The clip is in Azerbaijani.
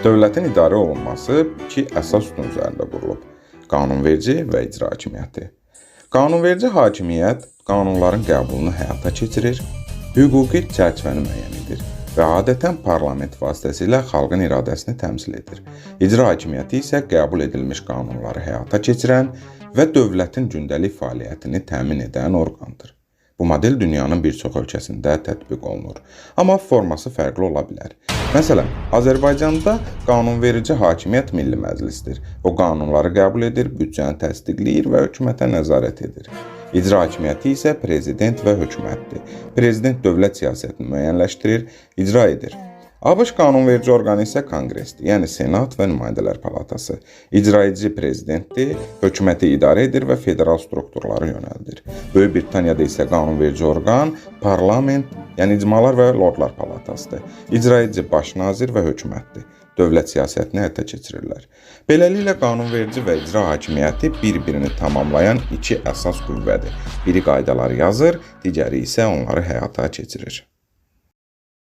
Dövlətin idarə olunması iki əsas sütun üzərində qurulub: qanunverici və icra hakimiyyəti. Qanunverici hakimiyyət qanunların qəbulunu həyata keçirir, hüquqi çərçivəni müəyyən edir və adətən parlament vasitəsilə xalqın iradəsini təmsil edir. İcra hakimiyyəti isə qəbul edilmiş qanunları həyata keçirən və dövlətin gündəlik fəaliyyətini təmin edən orqandır. Bu model dünyanın bir çox ölkəsində tətbiq olunur, amma forması fərqli ola bilər. Məsələn, Azərbaycanda qanunverici hakimiyyət Milli Məclisdir. O qanunları qəbul edir, büdcəni təsdiqləyir və hökumətə nəzarət edir. İcra hakimiyyəti isə prezident və hökumətdir. Prezident dövlət siyasətini müəyyənləşdirir, icra edir. ABŞ qanunverici orqanı isə Konqresdir, yəni Senat və Nümayəndələr Palatası. İcraedici prezidentdir, hökuməti idarə edir və federal strukturları yönəldir. Böyük Britaniyada isə qanunverici orqan parlament, yəni icmalar və Lordlar Palatasıdır. İcraedici baş nazir və hökumətdir. Dövlət siyasətini həyata keçirirlər. Beləliklə, qanunverici və icra hakimiyyəti bir-birini tamamlayan iki əsas qüvvədir. Biri qaydaları yazır, digəri isə onları həyata keçirir.